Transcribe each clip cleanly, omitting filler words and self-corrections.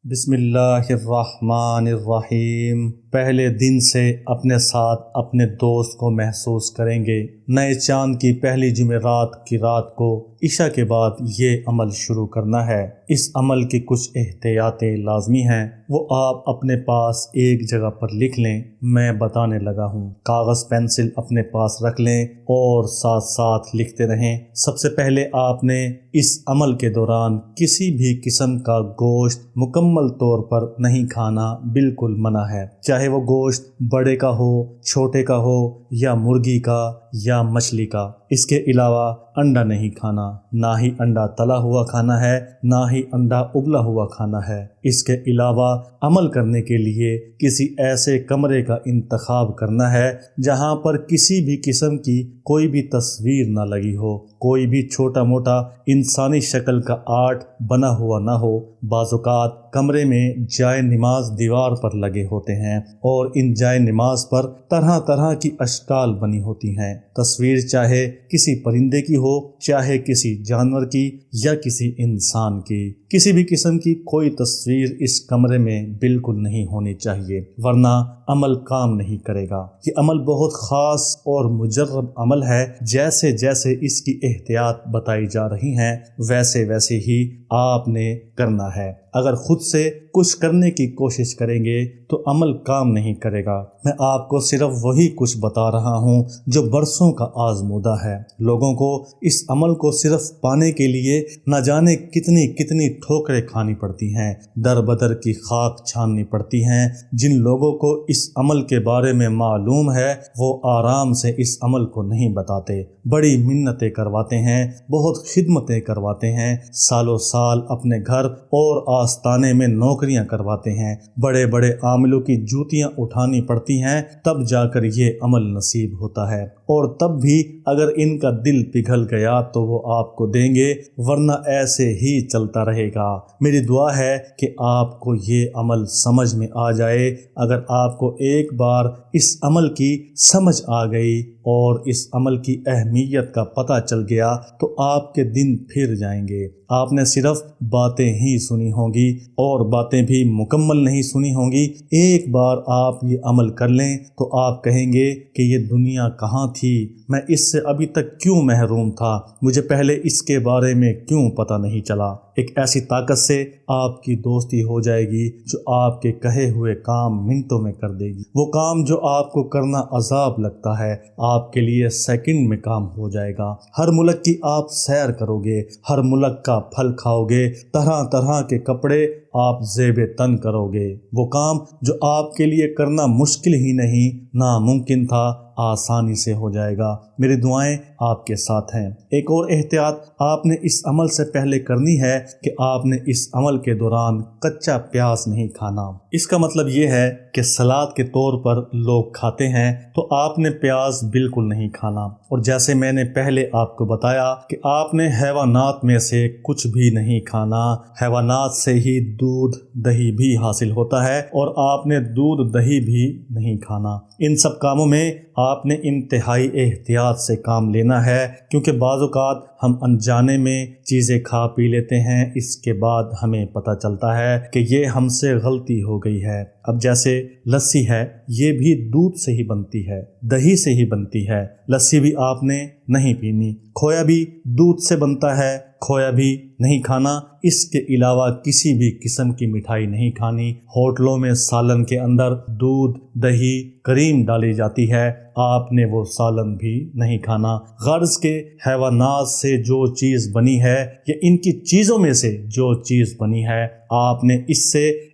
بسم اللہ الرحمن الرحیم۔ پہلے دن سے اپنے ساتھ اپنے دوست کو محسوس کریں گے۔ نئے چاند کی پہلی جمعرات کی رات کو عشاء کے بعد یہ عمل شروع کرنا ہے۔ اس عمل کی کچھ احتیاطیں لازمی ہیں، وہ آپ اپنے پاس ایک جگہ پر لکھ لیں۔ میں بتانے لگا ہوں، کاغذ پینسل اپنے پاس رکھ لیں اور ساتھ ساتھ لکھتے رہیں۔ سب سے پہلے آپ نے اس عمل کے دوران کسی بھی قسم کا گوشت مکمل طور پر نہیں کھانا، بالکل منع ہے، چاہے وہ گوشت بڑے کا ہو، چھوٹے کا ہو، یا مرغی کا یا مچھلی کا۔ اس کے علاوہ انڈا نہیں کھانا، نہ ہی انڈا تلا ہوا کھانا ہے، نہ ہی انڈا ابلا ہوا کھانا ہے۔ اس کے علاوہ عمل کرنے کے لیے کسی ایسے کمرے کا انتخاب کرنا ہے جہاں پر کسی بھی قسم کی کوئی بھی تصویر نہ لگی ہو، کوئی بھی چھوٹا موٹا انسانی شکل کا آرٹ بنا ہوا نہ ہو۔ بعض اوقات کمرے میں جائے نماز دیوار پر لگے ہوتے ہیں اور ان جائے نماز پر طرح طرح کی اشکال بنی ہوتی ہیں۔ تصویر چاہے کسی پرندے کی ہو، چاہے کسی جانور کی یا کسی انسان کی، کسی بھی قسم کی کوئی تصویر اس کمرے میں بالکل نہیں ہونی چاہیے، ورنہ عمل کام نہیں کرے گا۔ یہ عمل بہت خاص اور مجرب عمل ہے۔ جیسے جیسے اس کی احتیاط بتائی جا رہی ہیں ویسے ویسے ہی آپ نے کرنا ہے۔ اگر خود سے کچھ کرنے کی کوشش کریں گے تو عمل کام نہیں کرے گا۔ میں آپ کو صرف وہی کچھ بتا رہا ہوں جو برسوں کا آزمودہ ہے۔ لوگوں کو اس عمل کو صرف پانے کے لیے نہ جانے کتنی کتنی ٹھوکریں کھانی پڑتی ہیں، در بدر کی خاک چھاننی پڑتی ہیں۔ جن لوگوں کو اس عمل کے بارے میں معلوم ہے وہ آرام سے اس عمل کو نہیں بتاتے، بڑی منتیں کرواتے ہیں، بہت خدمتیں کرواتے ہیں، سالوں سال اپنے گھر اور آستانے میں نوکریاں کرواتے ہیں، بڑے بڑے عاملوں کی جوتیاں اٹھانی پڑتی ہیں، تب جا کر یہ عمل نصیب ہوتا ہے۔ اور تب بھی اگر ان کا دل پگھل گیا تو وہ آپ کو دیں گے، ورنہ ایسے ہی چلتا رہے گا۔ میری دعا ہے کہ آپ کو یہ عمل سمجھ میں آ جائے۔ اگر آپ کو ایک بار اس عمل کی سمجھ آ گئی اور اس عمل کی اہمیت کا پتہ چل گیا تو آپ کے دن پھر جائیں گے۔ آپ نے صرف باتیں ہی سنی ہوں گی اور باتیں بھی مکمل نہیں سنی ہوں گی۔ ایک بار آپ یہ عمل کر لیں تو آپ کہیں گے کہ یہ دنیا کہاں تھی، میں اس سے ابھی تک کیوں محروم تھا، مجھے پہلے اس کے بارے میں کیوں پتہ نہیں چلا۔ ایک ایسی طاقت سے آپ کی دوستی ہو جائے گی جو آپ کے کہے ہوئے کام منٹوں میں کر دے گی۔ وہ کام جو آپ کو کرنا عذاب لگتا ہے آپ کے لیے سیکنڈ میں کام ہو جائے گا۔ ہر ملک کی آپ سیر کرو گے، ہر ملک کا پھل کھاؤ گے، طرح طرح کے کپڑے آپ زیب تن کرو گے۔ وہ کام جو آپ کے لیے کرنا مشکل ہی نہیں، ناممکن تھا، آسانی سے ہو جائے گا۔ میری دعائیں آپ کے ساتھ ہیں۔ ایک اور احتیاط آپ نے اس عمل سے پہلے کرنی ہے کہ آپ نے اس عمل کے دوران کچا پیاز نہیں کھانا۔ اس کا مطلب یہ ہے کہ سلاد کے طور پر لوگ کھاتے ہیں تو آپ نے پیاز بالکل نہیں کھانا۔ اور جیسے میں نے پہلے آپ کو بتایا کہ آپ نے حیوانات میں سے کچھ بھی نہیں کھانا۔ حیوانات سے ہی دودھ دہی بھی حاصل ہوتا ہے اور آپ نے دودھ دہی بھی نہیں کھانا۔ ان سب کاموں میں آپ نے انتہائی احتیاط سے کام لینا ہے، کیونکہ بعض اوقات ہم انجانے میں چیزیں کھا پی لیتے ہیں، اس کے بعد ہمیں پتہ چلتا ہے کہ یہ ہم سے غلطی ہو گئی ہے۔ اب جیسے لسی ہے، یہ بھی دودھ سے ہی بنتی ہے، دہی سے ہی بنتی ہے، لسی بھی آپ نے نہیں پینی۔ کھویا بھی دودھ سے بنتا ہے، کھویا بھی نہیں کھانا۔ اس کے علاوہ کسی بھی قسم کی مٹھائی نہیں کھانی۔ ہوٹلوں میں سالن کے اندر دودھ، دہی، کریم ڈالی جاتی ہے، آپ نے وہ سالن بھی نہیں کھانا۔ غرض کے حیوانات سے جو چیز بنی ہے یا ان کی چیزوں میں سے جو چیز بنی ہے، آپ نے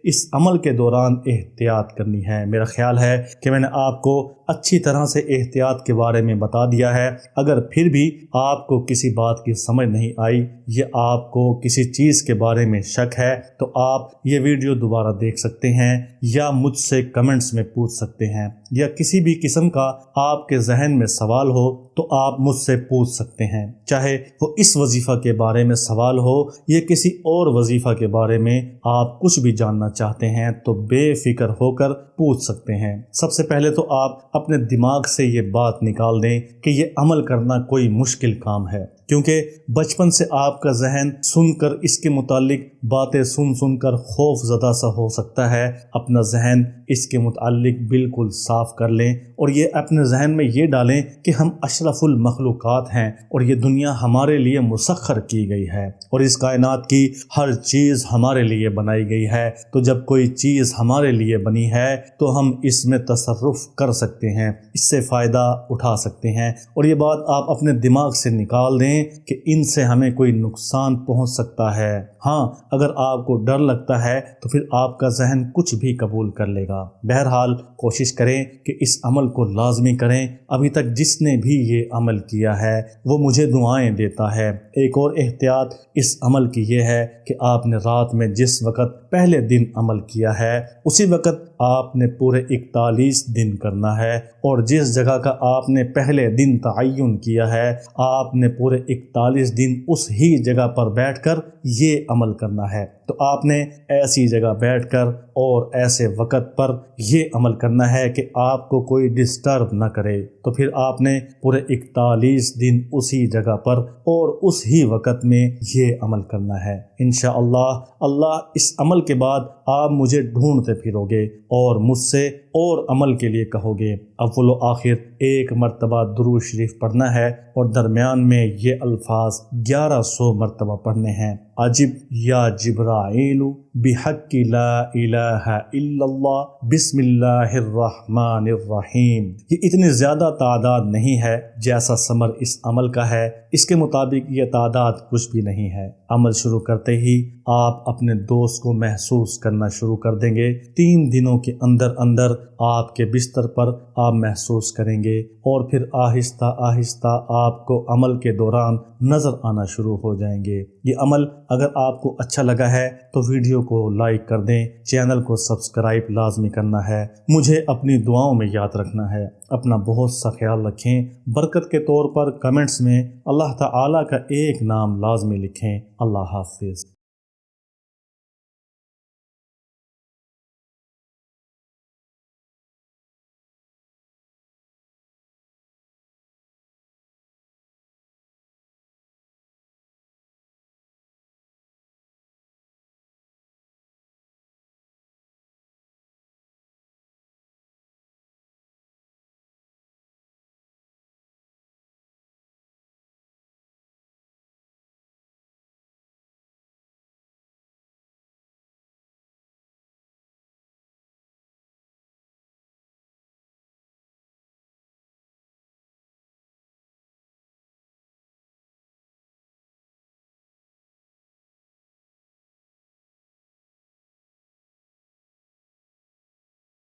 اس عمل کے دوران احتیاط کرنی ہے۔ میرا خیال ہے کہ میں نے آپ کو اچھی طرح سے احتیاط کے بارے میں بتا دیا ہے۔ اگر پھر بھی آپ کو کسی بات کی سمجھ نہیں آئی یا آپ کو کسی چیز کے بارے میں شک ہے تو آپ یہ ویڈیو دوبارہ دیکھ سکتے ہیں یا مجھ سے کمنٹس میں پوچھ سکتے ہیں، یا کسی بھی قسم کا آپ کے ذہن میں سوال ہو تو آپ مجھ سے پوچھ سکتے ہیں، چاہے وہ اس وظیفہ کے بارے میں سوال ہو یا کسی اور وظیفہ کے بارے میں آپ کچھ بھی جاننا چاہتے ہیں تو بے فکر ہو کر پوچھ سکتے ہیں۔ سب سے پہلے تو آپ اپنے دماغ سے یہ بات نکال دیں کہ یہ عمل کرنا کوئی مشکل کام ہے، کیونکہ بچپن سے آپ کا ذہن سن کر اس کے متعلق باتیں سن سن کر خوف زدہ سا ہو سکتا ہے، اپنا ذہن اس کے متعلق بالکل صاف کر لیں اور یہ اپنے ذہن میں یہ ڈالیں کہ ہم اشرف المخلوقات ہیں اور یہ دنیا ہمارے لیے مسخر کی گئی ہے اور اس کائنات کی ہر چیز ہمارے لیے بنائی گئی ہے۔ تو جب کوئی چیز ہمارے لیے بنی ہے تو ہم اس میں تصرف کر سکتے ہیں، اس سے فائدہ اٹھا سکتے ہیں، اور یہ بات آپ اپنے دماغ سے نکال دیں کہ ان سے ہمیں کوئی نقصان پہنچ سکتا ہے۔ ہاں، اگر آپ کو ڈر لگتا ہے تو پھر آپ کا ذہن کچھ بھی قبول کر لے گا۔ بہرحال کوشش کریں کہ اس عمل کو لازمی کریں۔ ابھی تک جس نے بھی یہ عمل کیا ہے وہ مجھے دعائیں دیتا ہے۔ ایک اور احتیاط اس عمل کی یہ ہے کہ آپ نے رات میں جس وقت پہلے دن عمل کیا ہے اسی وقت آپ نے پورے 41 دن کرنا ہے، اور جس جگہ کا آپ نے پہلے دن تعین کیا ہے آپ نے پورے 41 دن اس ہی جگہ پر بیٹھ کر یہ عمل کرنا ہے۔ تو آپ نے ایسی جگہ بیٹھ کر اور ایسے وقت پر یہ عمل کرنا ہے کہ آپ کو کوئی ڈسٹرب نہ کرے۔ تو پھر آپ نے پورے 41 دن اسی جگہ پر اور اس ہی وقت میں یہ عمل کرنا ہے۔ انشاءاللہ اللہ اس عمل کے بعد آپ مجھے ڈھونڈتے پھرو گے اور مجھ سے اور عمل کے لیے کہو گے۔ اول و آخر ایک مرتبہ درود شریف پڑھنا ہے اور درمیان میں یہ الفاظ 1100 مرتبہ پڑھنے ہیں۔ عجب یا جبرائیل بحق لا الہ الا اللہ بسم اللہ الرحمن الرحیم۔ یہ اتنی زیادہ تعداد نہیں ہے جیسا ثمر اس عمل کا ہے، اس کے مطابق یہ تعداد کچھ بھی نہیں ہے۔ عمل شروع کرتے ہی آپ اپنے دوست کو محسوس کرنا شروع کر دیں گے۔ 3 دنوں کے اندر اندر آپ کے بستر پر آپ محسوس کریں گے، اور پھر آہستہ آہستہ آپ کو عمل کے دوران نظر آنا شروع ہو جائیں گے۔ یہ عمل اگر آپ کو اچھا لگا ہے تو ویڈیو کو لائک کر دیں، چینل کو سبسکرائب لازمی کرنا ہے، مجھے اپنی دعاؤں میں یاد رکھنا ہے۔ اپنا بہت سا خیال رکھیں۔ برکت کے طور پر کمنٹس میں اللہ تعالیٰ کا ایک نام لازمی لکھیں۔ اللہ حافظ۔